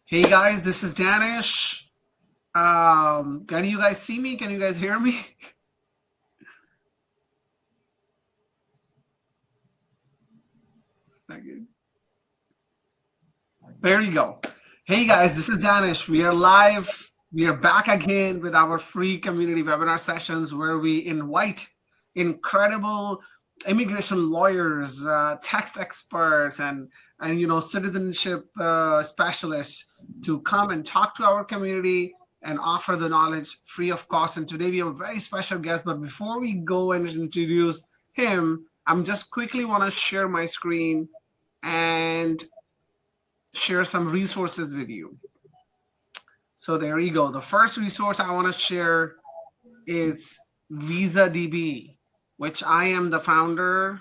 Hey guys, this is Danish. Can you guys see me? Can you guys hear me? Second. There you go. Hey guys, this is Danish. We are live. We are back again with our free community webinar sessions where we invite incredible immigration lawyers, tax experts, and citizenship specialists to come and talk to our community and offer the knowledge free of cost. And today we have a very special guest. But before we go and introduce him, I'm just quickly want to share my screen and share some resources with you. So there you go. The first resource I want to share is VisaDB, which I am the founder,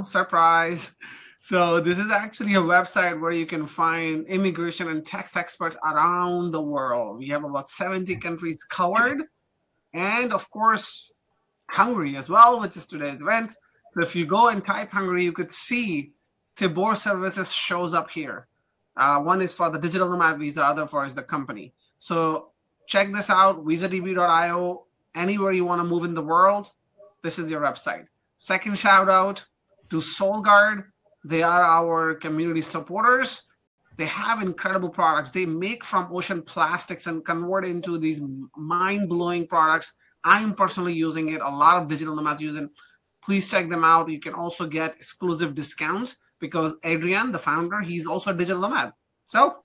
surprise. So this is actually a website where you can find immigration and tax experts around the world. We have about 70 countries covered. And of course, Hungary as well, which is today's event. So if you go and type Hungary, you could see Tibor services shows up here. One is for the Digital Nomad Visa, other for is the company. So check this out, visadb.io. Anywhere you want to move in the world, this is your website. Second shout out to SoulGuard. They are our community supporters. They have incredible products. They make from ocean plastics and convert into these mind-blowing products. I'm personally using it. A lot of digital nomads use it. Please check them out. You can also get exclusive discounts because Adrian, the founder, he's also a digital nomad. So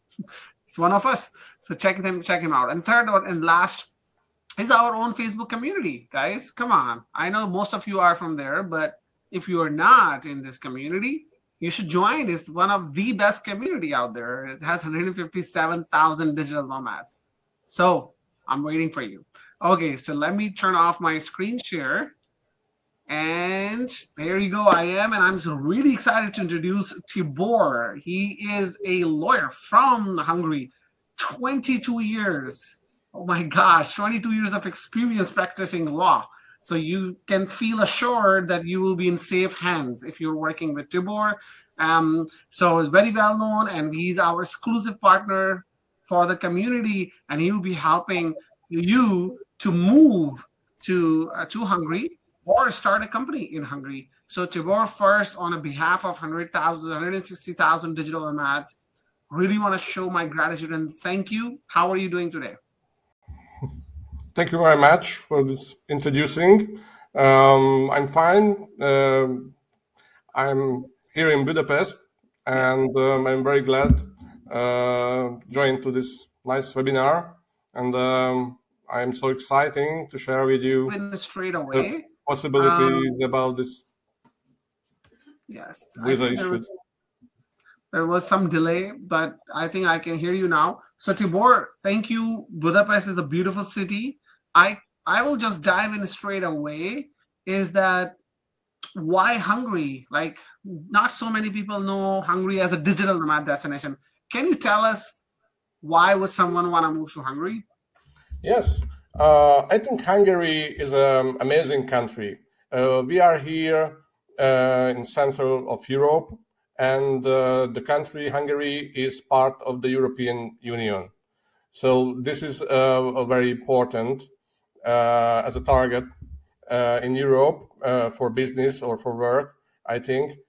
it's one of us. So check him out. And third and last is our own Facebook community, guys. Come on. I know most of you are from there, but if you are not in this community, you should join. It's one of the best community out there. It has 157,000 digital nomads. So I'm waiting for you. Okay, so let me turn off my screen share. And there you go. I am, and I'm so really excited to introduce Tibor. He is a lawyer from Hungary, 22 years. Oh my gosh, 22 years of experience practicing law. So you can feel assured that you will be in safe hands if you're working with Tibor. So it's very well known, and he's our exclusive partner for the community, and he will be helping you to move to Hungary or start a company in Hungary. So Tibor, first, on behalf of 160,000 digital nomads, really want to show my gratitude and thank you. How are you doing today? Thank you very much for this introducing. I'm fine. I'm here in Budapest, and I'm very glad joined to this nice webinar. And I'm so exciting to share with you straight away possibilities about this visa issues. There was some delay, but I think I can hear you now. So Tibor, thank you. Budapest is a beautiful city. I will just dive in straight away. Is that why Hungary? Like, not so many people know Hungary as a digital nomad destination. Can you tell us why would someone want to move to Hungary? Yes, I think Hungary is an amazing country. We are here in central of Europe, and the country Hungary is part of the European Union. So this is very important as a target in Europe for business or for work, I think.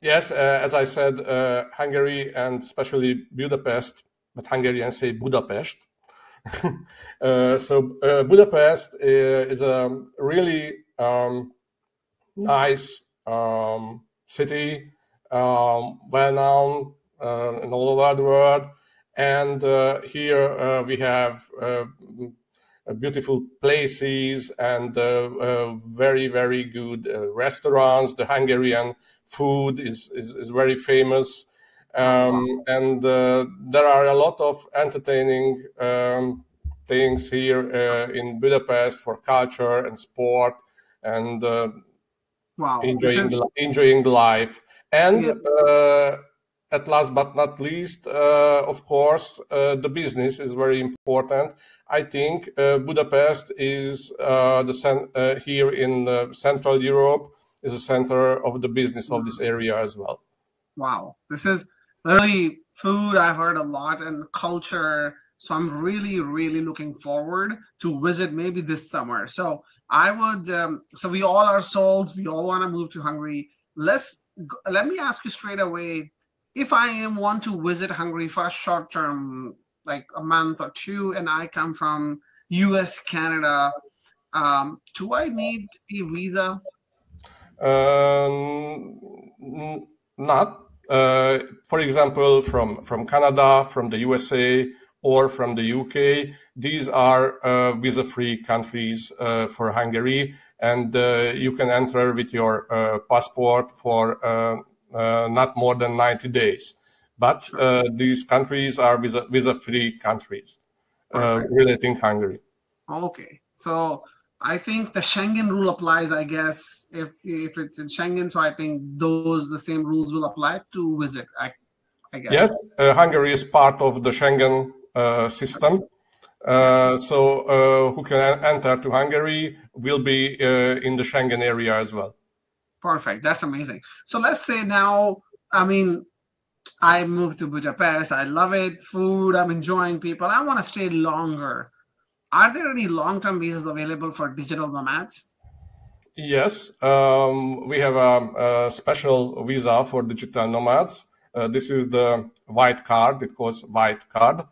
Yes, as I said, Hungary and especially Budapest, but Hungarians say Budapest. So Budapest is a really nice city, well-known in all over the world. And here we have beautiful places and very, very good restaurants. The Hungarian food is very famous. And there are a lot of entertaining things here in Budapest for culture and sport and enjoying the life. And at last but not least, of course, the business is very important. I think Budapest is here in Central Europe is a center of the business of this area as well. Wow, this is literally food I've heard a lot and culture. So I'm really, really looking forward to visit maybe this summer. So I would. So we all are sold. We all want to move to Hungary. Let me ask you straight away. If I want to visit Hungary for a short term, like a month or two, and I come from U.S., Canada, do I need a visa? Not. For example, from Canada, from the USA, or from the UK, these are visa-free countries for Hungary, and you can enter with your passport for not more than 90 days. But these countries are visa-free countries relating Hungary. Okay, so I think the Schengen rule applies, I guess, if it's in Schengen. So I think the same rules will apply to visit, I guess. Yes, Hungary is part of the Schengen system. So who can enter to Hungary will be in the Schengen area as well. Perfect. That's amazing. So let's say now, I mean, I moved to Budapest. I love it. Food, I'm enjoying people. I want to stay longer. Are there any long-term visas available for digital nomads? Yes, we have a special visa for digital nomads. This is the white card. It calls white card.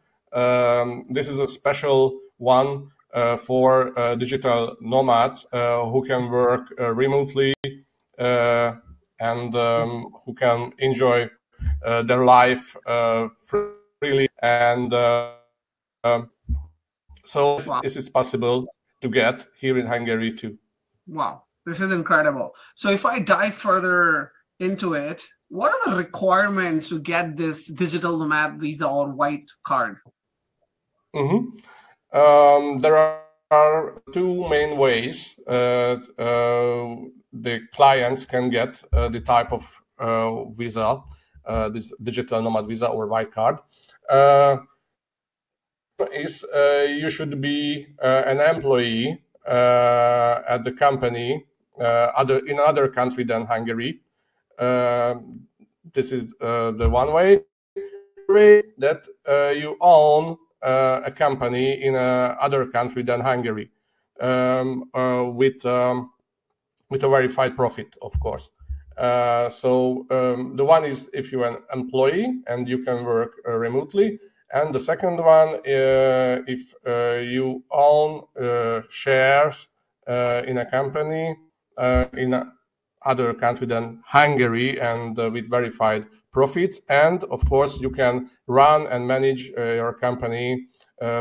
This is a special one for digital nomads who can work remotely and who can enjoy their life freely. And so this is possible to get here in Hungary too. Wow, this is incredible. So if I dive further into it, what are the requirements to get this digital nomad visa or white card? There are two main ways the clients can get the type of visa, this digital nomad visa or white card. Is you should be an employee at the company in another country than Hungary. This is the one way that you own a company in another country than Hungary with a verified profit, of course. So the one is if you're an employee and you can work remotely. And the second one, if you own shares in a company in other country than Hungary and with verified profits. And of course, you can run and manage your company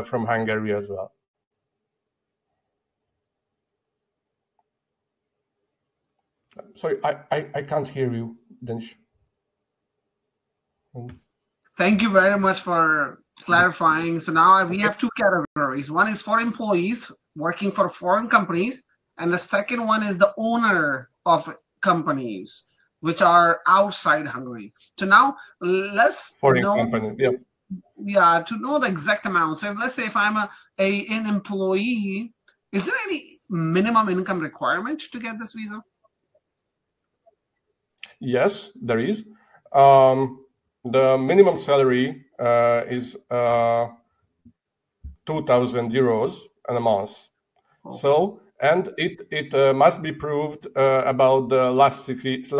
from Hungary as well. Sorry, I can't hear you, Danish. Thank you very much for clarifying. So now we have two categories. One is for employees working for foreign companies, and the second one is the owner of companies which are outside Hungary. So now let's foreign company, yeah. Yeah, to know the exact amount. So let's say if I'm an employee, is there any minimum income requirement to get this visa? Yes, there is. The minimum salary is 2,000 euros a month. Okay. So, and it must be proved about the last 6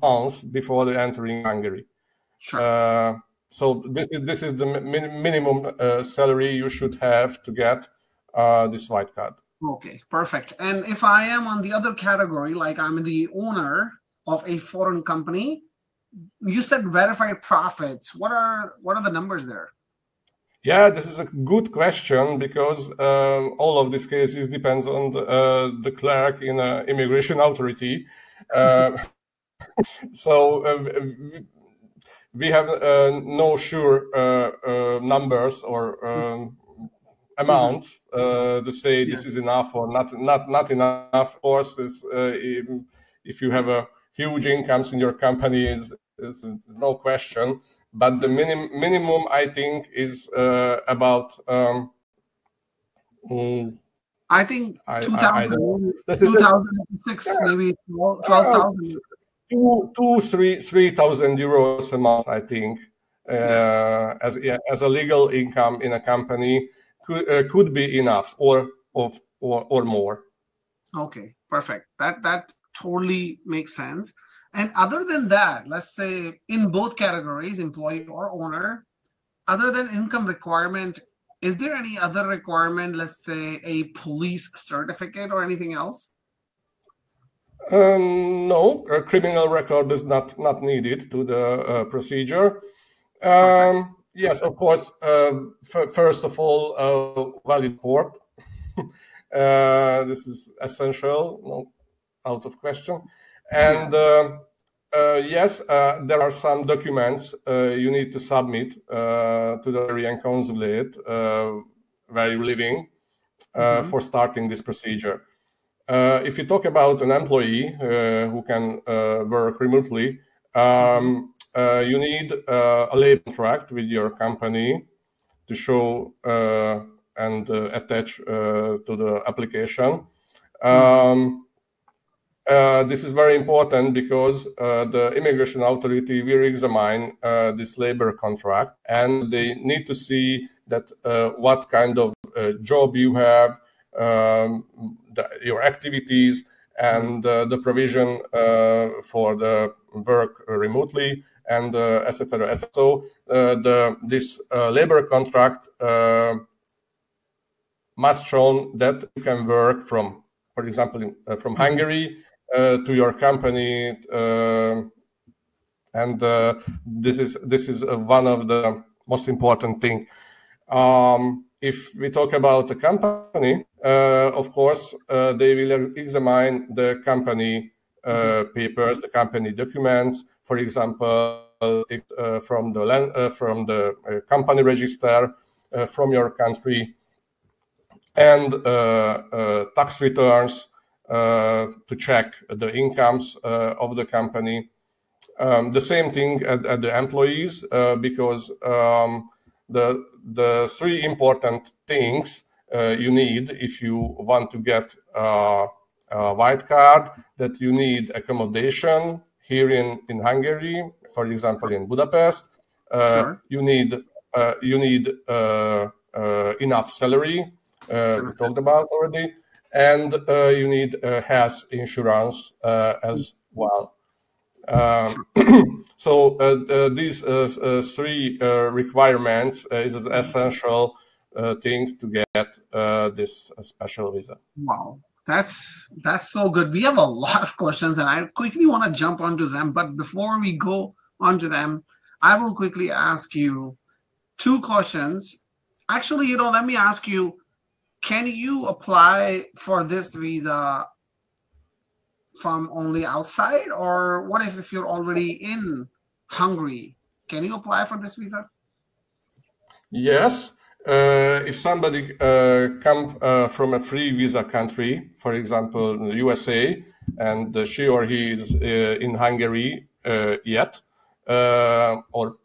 months before the entering Hungary. Sure. So this is the minimum salary you should have to get this white card. Okay, perfect. And if I am on the other category, like I'm the owner of a foreign company, you said verified profits. What are the numbers there? Yeah, this is a good question because all of these cases depends on the clerk in an immigration authority. So we have no sure numbers or amounts to say this is enough or not enough. Of course, if you have a huge incomes in your company, is no question. But the minimum I think is about I think I don't know. 2006, maybe 12,000. 3,000 euros a month, I think, Yeah. as a legal income in a company could be enough, or more. Okay, perfect. That totally makes sense. And other than that, let's say in both categories, employee or owner, other than income requirement, is there any other requirement, let's say a police certificate or anything else? No, a criminal record is not needed to the procedure. Perfect. Yes, of course. First of all, valid passport. This is essential, no, out of question. And Yeah. yes, there are some documents you need to submit to the Hungarian consulate where you're living Hmm. for starting this procedure. If you talk about an employee who can work remotely, Hmm. you need a labor contract with your company to show and attach to the application. Hmm. This is very important because the immigration authority will examine this labor contract, and they need to see that what kind of job you have, your activities, and the provision for the work remotely, and etc. So this labor contract must show that you can work from, for example, from Hmm. Hungary to your company, and this is one of the most important thing. If we talk about the company, of course, they will examine the company Hmm. papers, the company documents. For example, if, from the company register from your country, and tax returns to check the incomes of the company. The same thing at the employees, because the three important things you need if you want to get a white card, that you need accommodation here in Hungary, for example, in Budapest. Sure. You need enough salary, we Sure. talked about already, and you need health insurance as well. Sure. So these three requirements is an essential thing to get this special visa. Wow. That's so good. We have a lot of questions and I quickly want to jump onto them. But before we go onto them, I will quickly ask you two questions. Actually, let me ask you, can you apply for this visa from only outside? Or what if you're already in Hungary? Can you apply for this visa? Yes, if somebody comes from a free visa country, for example, the USA, and she or he is in Hungary yet, or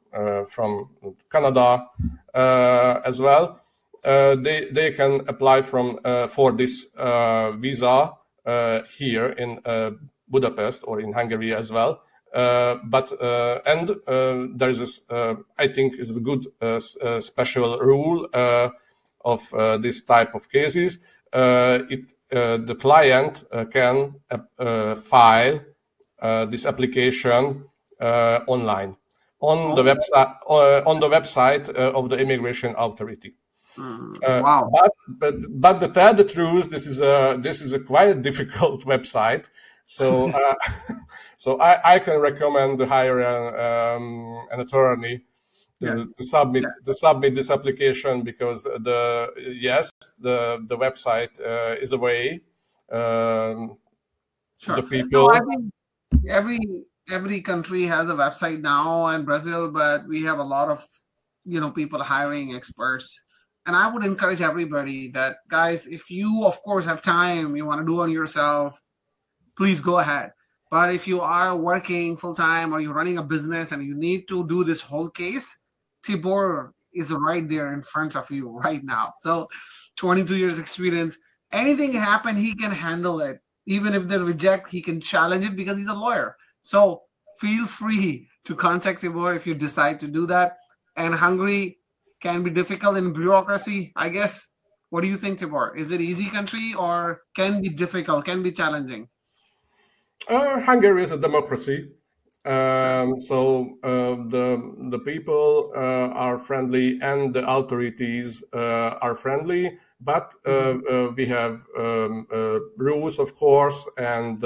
from Canada as well, they can apply for this visa here in Budapest or in Hungary as well. But there is this, I think, is a good special rule of this type of cases. The client can file this application online on the Oh, website of the immigration authority. wow. But to tell the truth, this is a quite difficult website. So so I can recommend to hire an attorney to, Yes. to Yeah. submit to submit this application, because the website is a way, the Sure. No, I people. think every country has a website now in Brazil, but we have a lot of people hiring experts. And I would encourage everybody that, guys, if you of course have time, you want to do it yourself, please go ahead. But if you are working full time or you're running a business and you need to do this whole case, Tibor is right there in front of you right now. So 22 years experience. anything happen, he can handle it. Even if they reject, he can challenge it because he's a lawyer. So feel free to contact Tibor if you decide to do that. And Hungary can be difficult in bureaucracy, I guess. What do you think, Tibor? Is it easy country or can be difficult, can be challenging? Hungary is a democracy. So the people are friendly and the authorities are friendly, but we have rules, of course, and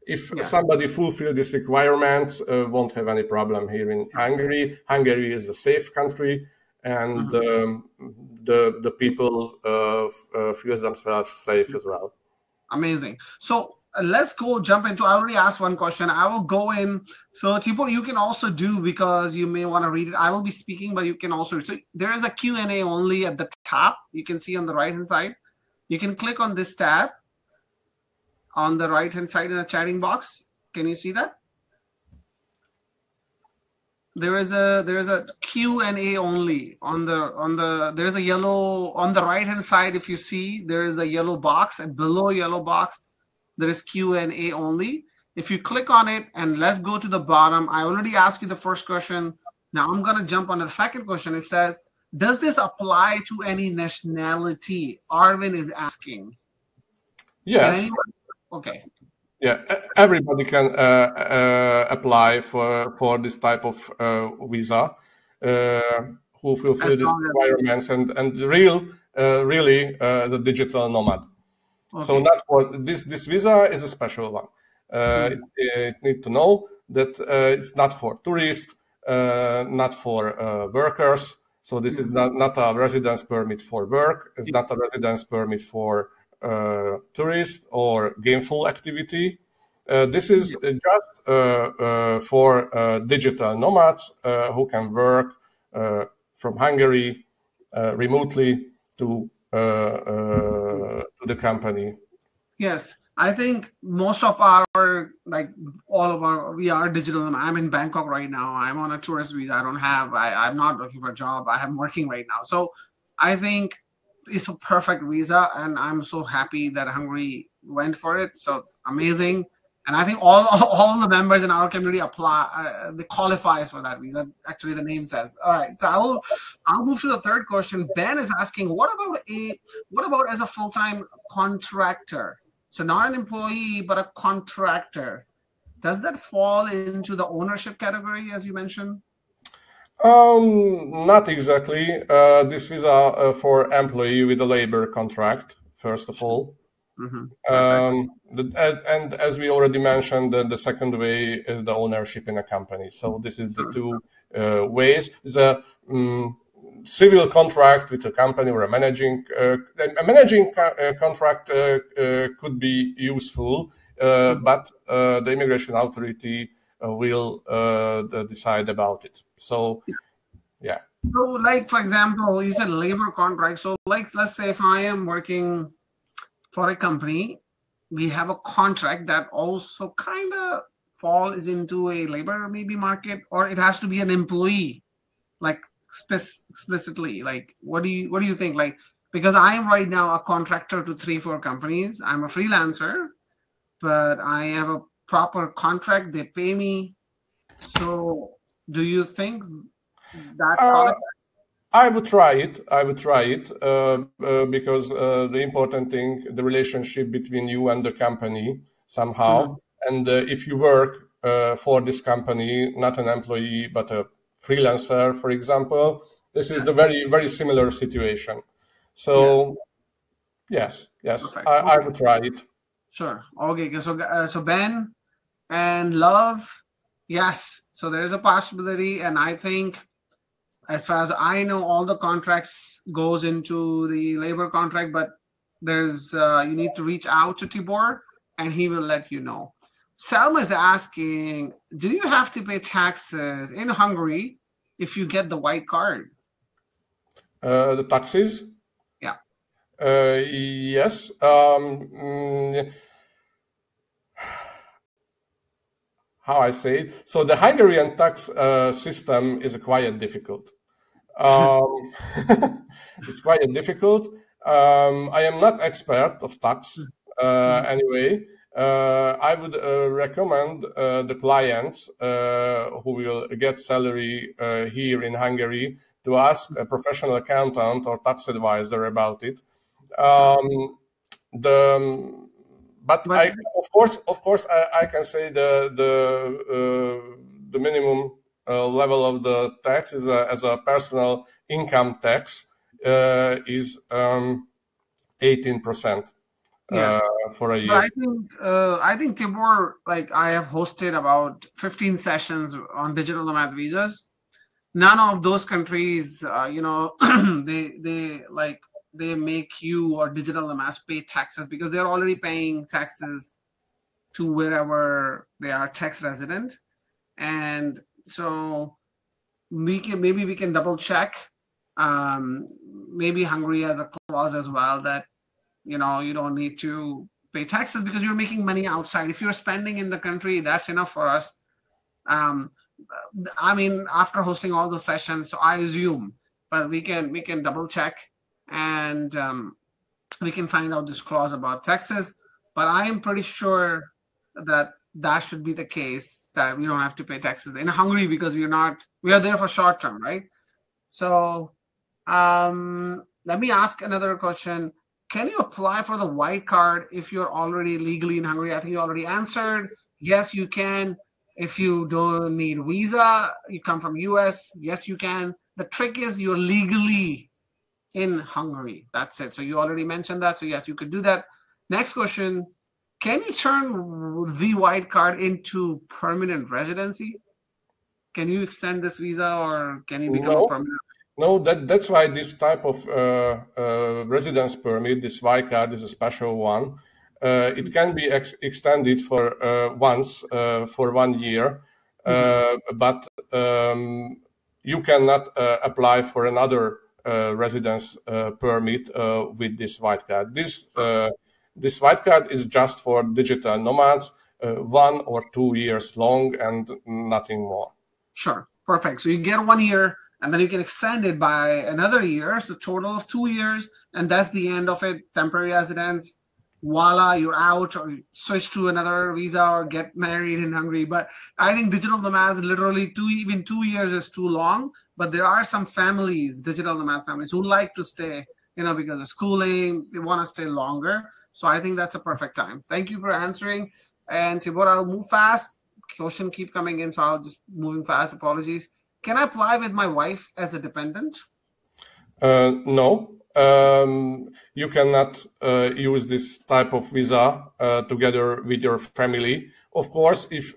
if somebody fulfills these requirements, won't have any problem here in Hungary. Hungary is a safe country, and the people feel themselves safe as well. Amazing. So let's go jump into, I already asked one question. I will go in. So Tibor, you can also do, because you may want to read it. I will be speaking, but you can also, so there is a Q&A only at the top. You can see on the right-hand side. You can click on this tab on the right-hand side in a chatting box. Can you see that? There is a Q&A only there is a yellow on the right-hand side. If you see, there is a yellow box, and below yellow box, there is Q&A only. If you click on it, and let's go to the bottom. I already asked you the first question. Now I'm going to jump on the second question. It says, does this apply to any nationality? Arvin is asking. Yes. Okay. Yeah, everybody can apply for this type of visa who fulfill these requirements and really the digital nomad. Okay. So not for this visa is a special one. It need to know that it's not for tourists, not for workers. So this is not a residence permit for work. It's not a residence permit for tourist or gainful activity. This is just for digital nomads who can work from Hungary remotely to the company. Yes, I think most of we are digital. I'm in Bangkok right now. I'm on a tourist visa. I'm not looking for a job. I'm working right now. So I think it's a perfect visa, and I'm so happy that Hungary went for it. So amazing. And I think all the members in our community apply, they qualifies for that visa. Actually, the name says. All right, so I'll move to the third question. Ben is asking, what about as a full-time contractor? So not an employee, but a contractor. Does that fall into the ownership category, as you mentioned? Not exactly. This visa for employee with a labor contract, first of all. And as we already mentioned, the second way is the ownership in a company. So this is the two ways. The civil contract with a company or a managing contract could be useful, but the immigration authority will decide about it. So, yeah. So, like, for example, you said labor contract. So, like, let's say if I am working for a company, we have a contract that also kind of falls into a labor maybe market, or it has to be an employee, like explicitly. Like, what do you think? Like, because I am right now a contractor to 3-4 companies. I'm a freelancer, but I have a proper contract. They pay me. So, do you think that? I would try it. Because the important thing, the relationship between you and the company somehow. And if you work for this company, not an employee, but a freelancer, for example, this is the very, very similar situation. So, yes, I would try it. Sure. Okay. So Ben and Love, yes. So there is a possibility, and I think, as far as I know, all the contracts goes into the labor contract, but there's you need to reach out to Tibor, and he will let you know. Selma is asking, do you have to pay taxes in Hungary if you get the white card? The taxes? Yeah. Yes. How I say it? So the Hungarian tax system is quite difficult. It's quite difficult, I am not expert of tax anyway. I would recommend the clients who will get salary here in Hungary to ask a professional accountant or tax advisor about it. Sure. The but But I of course I can say the minimum level of the tax is as a personal income tax is 18% yes, for a but year. I think Tibor, like I have hosted about 15 sessions on digital nomad visas. None of those countries, they make you or digital nomads pay taxes because they're already paying taxes to wherever they are tax resident. And so we can double check. Maybe Hungary has a clause as well that you don't need to pay taxes because you're making money outside. If you're spending in the country, that's enough for us. Um, I mean, after hosting all those sessions, so I assume, but we can double check and we can find out this clause about taxes. But I am pretty sure that that should be the case, that we don't have to pay taxes in Hungary because we are there for short term, right? So let me ask another question. Can you apply for the white card if you're already legally in Hungary? I think you already answered. Yes, you can. If you don't need visa, you come from US, yes, you can. The trick is you're legally in Hungary. That's it. So you already mentioned that. So yes, you could do that. Next question. Can you turn the white card into permanent residency? Can you extend this visa or can you become a No, permanent? no, that's why this type of residence permit, this Y card, is a special one. It can be extended for once for 1 year, but you cannot apply for another residence permit with this white card. This white card is just for digital nomads, 1 or 2 years long, and nothing more. Sure. Perfect. So you get 1 year and then you can extend it by another year. So total of 2 years. And that's the end of it. Temporary residence. Voila, you're out, or you switch to another visa or get married in Hungary. But I think digital nomads literally even 2 years is too long. But there are some families, digital nomad families, who like to stay, because of schooling, they want to stay longer. So I think that's a perfect time. Thank you for answering. And Tibor, I'll move fast. Question keep coming in, so I'll just moving fast. Apologies. Can I apply with my wife as a dependent? No, you cannot use this type of visa together with your family. Of course, if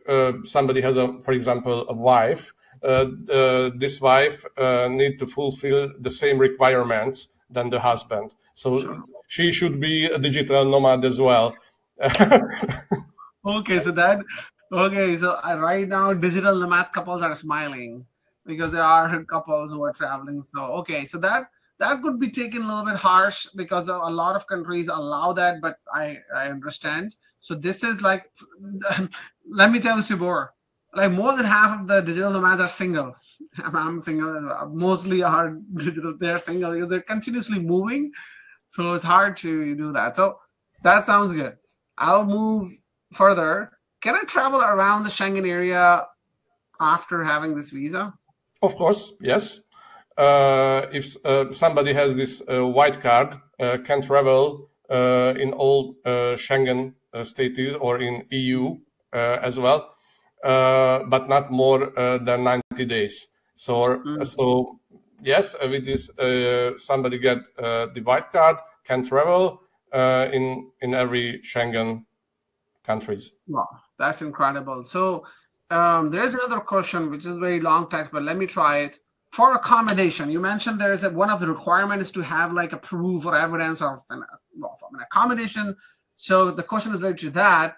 somebody has, for example, a wife, this wife need to fulfill the same requirements than the husband. So Sure. she should be a digital nomad as well. Okay, so right now digital nomad couples are smiling because there are couples who are traveling. So okay, so that could be taken a little bit harsh because a lot of countries allow that, but I understand. So this is like, let me tell you, Tibor, like more than half of the digital nomads are single. I'm single. Mostly are digital. They're single because they're continuously moving. So it's hard to do that. So that sounds good. I'll move further. Can I travel around the Schengen area after having this visa? Of course, yes. If somebody has this white card, can travel in all Schengen states or in EU as well, but not more than 90 days. So yes, with this, somebody get the white card, can travel in every Schengen countries. Wow, that's incredible. So there's another question, which is very long text, but let me try it. For accommodation, you mentioned there is one of the requirements to have like a proof or evidence of an accommodation. So the question is related to that.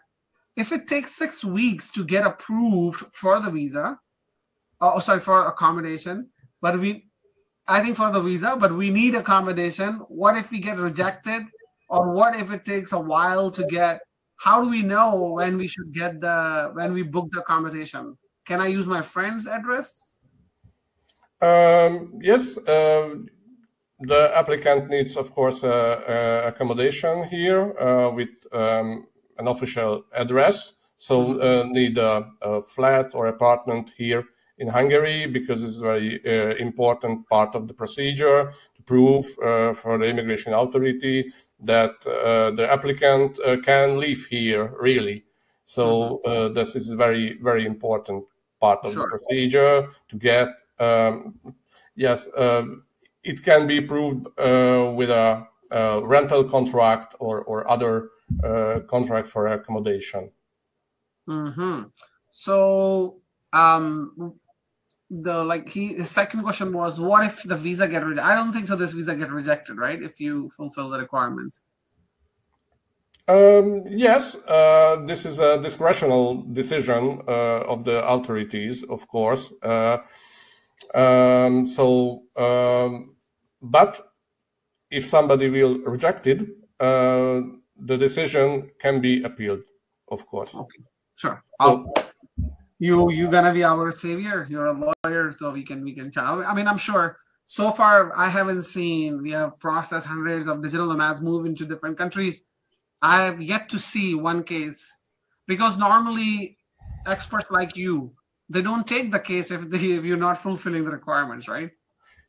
If it takes 6 weeks to get approved for the visa, for accommodation, but I think for the visa, but we need accommodation. What if we get rejected? Or what if it takes a while to get? How do we know when we should when we book the accommodation? Can I use my friend's address? Yes, The applicant needs, of course, accommodation here with an official address. So need a flat or apartment here in Hungary, because it's a very important part of the procedure to prove for the immigration authority that the applicant can live here really. So this is a very, very important part of the procedure to get, yes, it can be proved with a rental contract or other contract for accommodation. So his second question was, what if the visa get rejected? I don't think so this visa get rejected, right, if you fulfill the requirements? Yes, this is a discretional decision of the authorities, of course. But if somebody will reject it, the decision can be appealed, of course. Okay, sure. You're gonna be our savior. You're a lawyer, so we can chat. I mean, I'm sure. So far, I haven't seen. We have processed hundreds of digital nomads move into different countries. I have yet to see one case, because normally experts like you, they don't take the case if you're not fulfilling the requirements, right?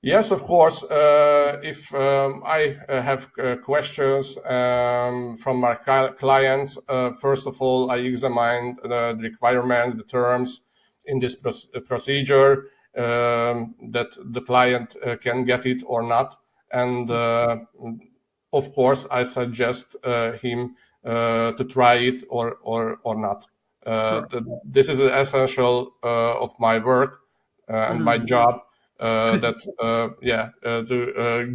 Yes, of course. If I have questions from my clients, first of all, I examine the requirements, the terms in this procedure, that the client can get it or not. And of course, I suggest him to try it or not. Sure. This is essential of my work and my job. To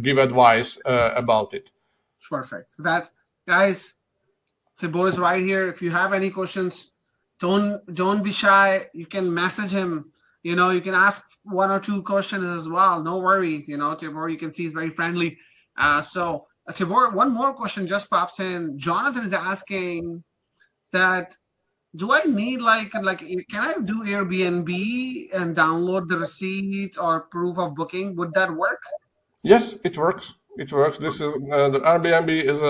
give advice about it. Perfect. So that, guys, Tibor is right here. If you have any questions, don't be shy. You can message him. You can ask one or two questions as well. No worries. Tibor, you can see he's very friendly. So Tibor, one more question just pops in. Jonathan is asking that, do I need can I do Airbnb and download the receipt or proof of booking? Would that work? Yes, it works. It works. This is the Airbnb is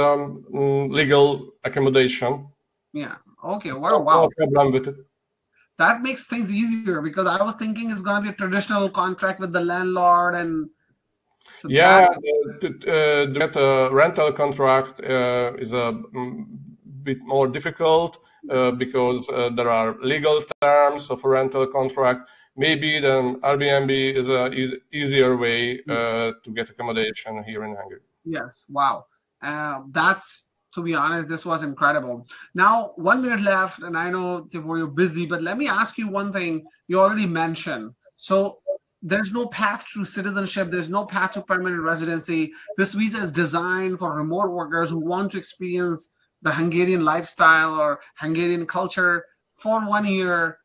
legal accommodation. Yeah. Okay. Wow. No problem with it. That makes things easier, because I was thinking it's going to be a traditional contract with the landlord, and so to get a rental contract is a bit more difficult. Because there are legal terms of a rental contract. Maybe then Airbnb is an easier way to get accommodation here in Hungary. Yes. Wow. That's, to be honest, this was incredible. Now, 1 minute left, and I know, Tibor, you're busy, but let me ask you one thing you already mentioned. So there's no path to citizenship. There's no path to permanent residency. This visa is designed for remote workers who want to experience the Hungarian lifestyle or Hungarian culture for 1 year.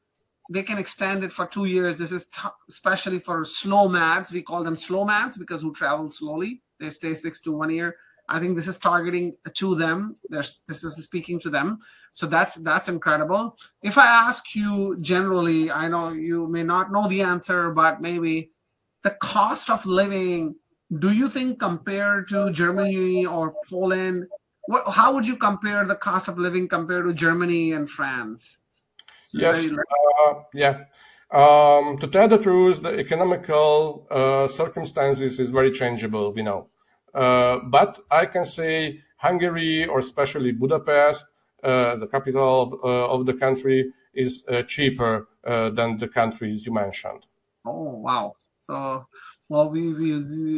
They can extend it for 2 years. This is especially for slow mads. We call them slow mads because who travel slowly. They stay 6 to 1 year. I think this is targeting to them. This is speaking to them. So that's incredible. If I ask you generally, I know you may not know the answer, but maybe the cost of living, do you think compared to Germany or Poland, how would you compare the cost of living compared to Germany and France? So yes, to tell the truth, the economical circumstances is very changeable, we know. But I can say Hungary, or especially Budapest, the capital of the country, is cheaper than the countries you mentioned. Oh, wow. So, well, we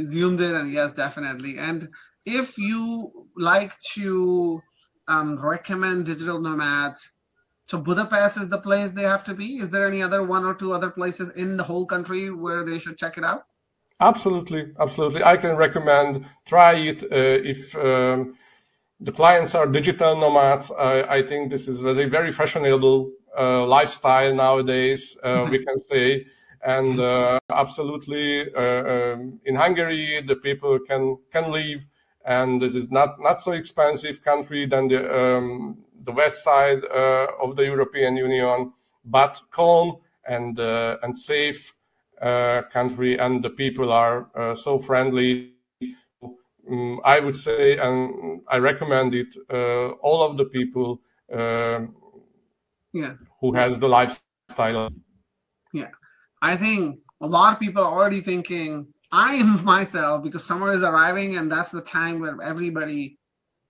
zoomed in, and yes, definitely. And if you like to recommend digital nomads, so Budapest is the place they have to be. Is there any other 1 or 2 other places in the whole country where they should check it out? Absolutely, absolutely. I can recommend, try it if the clients are digital nomads. I think this is a very fashionable lifestyle nowadays, we can say. And absolutely, in Hungary, the people can live. And this is not so expensive country than the west side of the European Union, but calm and safe country, and the people are so friendly I would say, and I recommend it, all of the people Yes. who has the lifestyle. Yeah. I think a lot of people are already thinking, I am myself, because summer is arriving and that's the time where everybody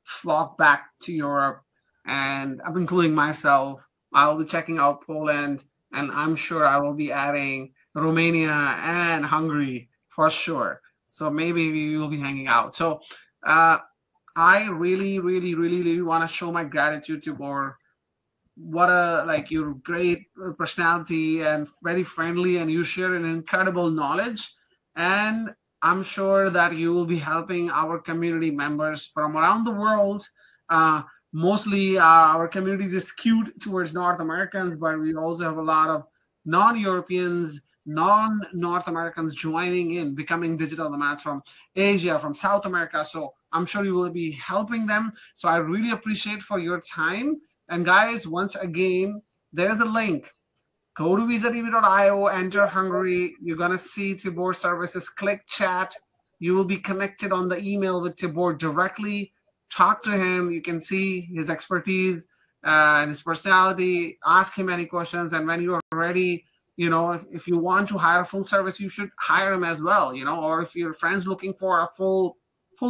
flock back to Europe. And I'm including myself. I'll be checking out Poland, and I'm sure I will be adding Romania and Hungary for sure. So maybe we will be hanging out. So I really, really, really, really want to show my gratitude to Bor. What a like your great personality and very friendly, and you share an incredible knowledge. And I'm sure that you will be helping our community members from around the world. uh, Mostly our communities is skewed towards North Americans, but we also have a lot of non-Europeans, non-North Americans joining in, becoming digital nomads from Asia, from South America. So I'm sure you will be helping them. So I really appreciate for your time. And guys, once again, there's a link. Go to visatv.io, enter Hungary. You're going to see Tibor services. Click chat. You will be connected on the email with Tibor directly. Talk to him. You can see his expertise and his personality. Ask him any questions. And when you're ready, if you want to hire full service, you should hire him as well, or if your friend's looking for a full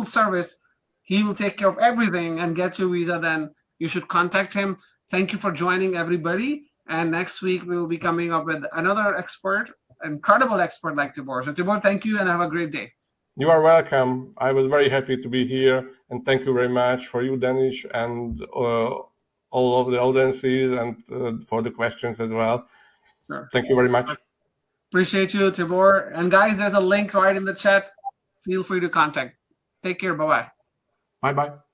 service, he will take care of everything and get you visa, then you should contact him. Thank you for joining, everybody. And next week, we will be coming up with another expert, incredible expert like Tibor. So Tibor, thank you and have a great day. You are welcome. I was very happy to be here. And thank you very much for you, Danish, and all of the audiences, and for the questions as well. Sure. Thank you very much. Appreciate you, Tibor. And guys, there's a link right in the chat. Feel free to contact. Take care. Bye-bye. Bye-bye.